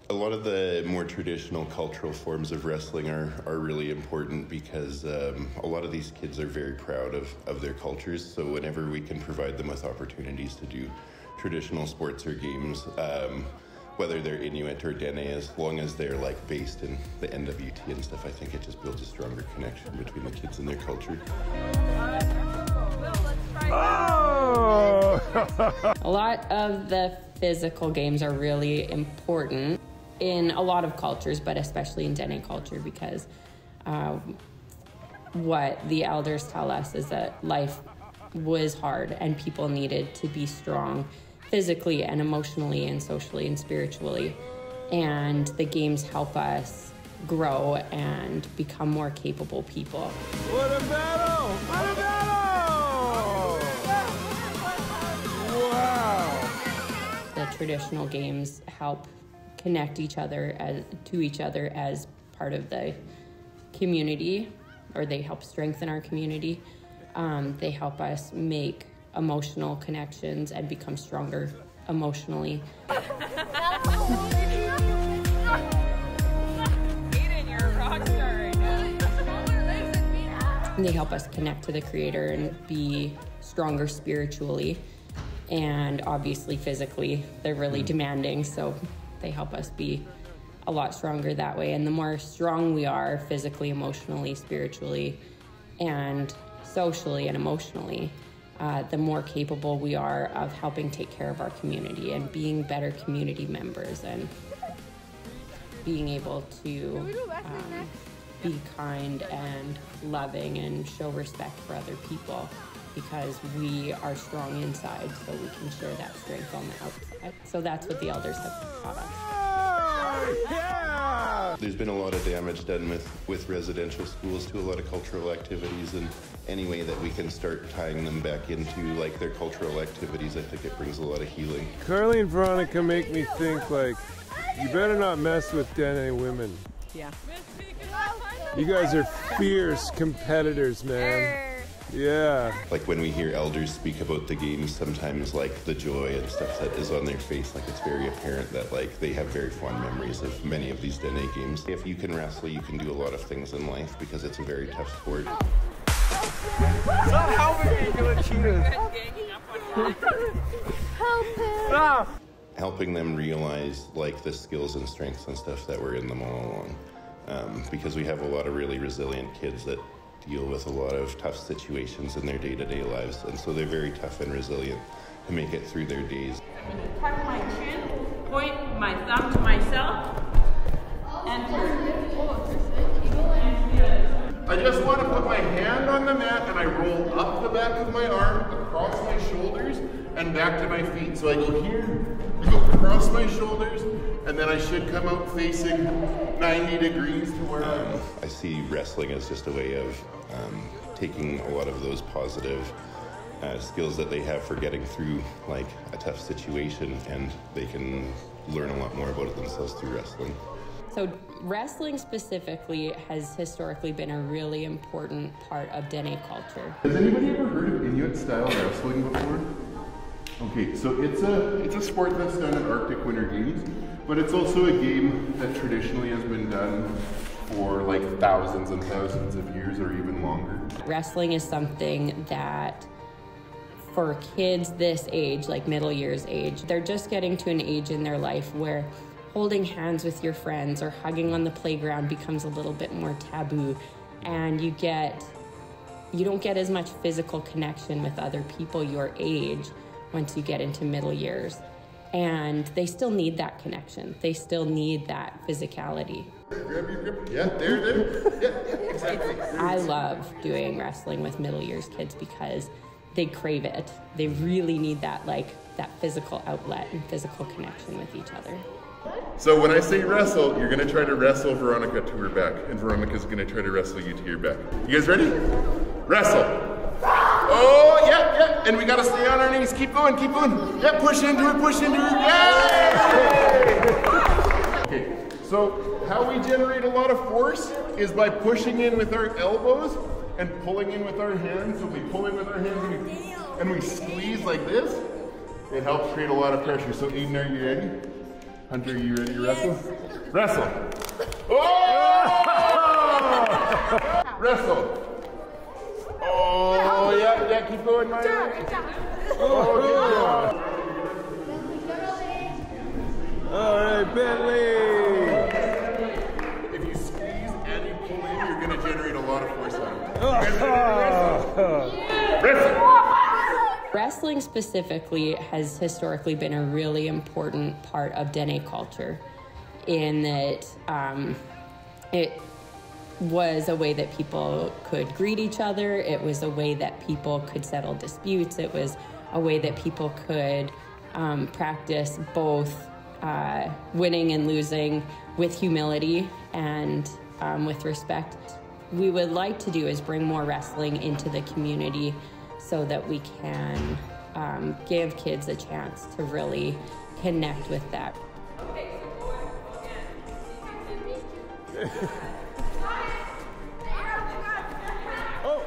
A lot of the more traditional cultural forms of wrestling are really important because a lot of these kids are very proud of their cultures. So whenever we can provide them with opportunities to do traditional sports or games, whether they're Inuit or Dene, as long as they're like based in the NWT and stuff, I think it just builds a stronger connection between the kids and their culture. Oh! A lot of the physical games are really important in a lot of cultures, but especially in Dene culture, because what the elders tell us is that life was hard and people needed to be strong physically and emotionally and socially and spiritually. And the games help us grow and become more capable people. What a battle! What a battle! Wow! The traditional games help connect each other to each other as part of the community, or they help strengthen our community. They help us make emotional connections and become stronger emotionally. Aiden, you're a rock star right now. They help us connect to the Creator and be stronger spiritually, and obviously physically. They're really demanding, so they help us be a lot stronger that way. And the more strong we are physically, emotionally, spiritually, and socially and emotionally, the more capable we are of helping take care of our community and being better community members and being able to be kind and loving and show respect for other people, because we are strong inside, so we can share that strength on the outside. So that's what the elders have taught us. Yeah! There's been a lot of damage done with residential schools to a lot of cultural activities, and any way that we can start tying them back into like their cultural activities, I think it brings a lot of healing. Carly and Veronica make me think, like, you better not mess with Dene women. Yeah. You guys are fierce competitors, man. Yeah. Like when we hear elders speak about the games, sometimes like the joy and stuff that is on their face, like it's very apparent that like they have very fond memories of many of these Dene games. If you can wrestle, you can do a lot of things in life because it's a very tough sport. Stop helping me, you little cheaters. Help him! Ah. Helping them realize like the skills and strengths and stuff that were in them all along. Because we have a lot of really resilient kids that deal with a lot of tough situations in their day-to-day lives, and so they're very tough and resilient to make it through their days. I'm going to tuck my chin, point my thumb to myself, and I just want to put my hand on the mat and I roll up the back of my arm, across my shoulders, and back to my feet. So I go here, I go across my shoulders, and then I should come out facing 90 degrees to where I see wrestling as just a way of taking a lot of those positive skills that they have for getting through like a tough situation, and they can learn a lot more about it themselves through wrestling. So wrestling specifically has historically been a really important part of Dene culture. Has anybody ever heard of Inuit style wrestling before? Okay, so it's a sport that's done in Arctic Winter Games, but it's also a game that traditionally has been done for like thousands and thousands of years or even longer. Wrestling is something that for kids this age, like middle years age, they're just getting to an age in their life where holding hands with your friends or hugging on the playground becomes a little bit more taboo, and you don't get as much physical connection with other people your age once you get into middle years. And they still need that connection. They still need that physicality. Grab your grip. Yeah, there. Yeah, exactly. I love doing wrestling with middle years kids because they crave it. They really need that physical outlet and physical connection with each other. So when I say wrestle, you're going to try to wrestle Veronica to her back, and Veronica's going to try to wrestle you to your back. You guys ready? Wrestle. Oh, yeah, and we got to stay on our knees. Keep going. Yeah, push into her. Yay! Okay, so how we generate a lot of force is by pushing in with our elbows and pulling in with our hands. So we pull in with our hands and we squeeze like this. It helps create a lot of pressure. So Aiden, are you ready? Hunter, are you ready to wrestle? Wrestle! Oh! Wrestle! Oh, yeah, keep going, my way. Oh, all right, Bentley. if you squeeze and you pull in, you're going to generate a lot of force out of it. Wrestle! Wrestling specifically has historically been a really important part of Dene culture in that it was a way that people could greet each other. It was a way that people could settle disputes. It was a way that people could practice both winning and losing with humility and with respect. We would like to do is bring more wrestling into the community so that we can give kids a chance to really connect with that. Oh!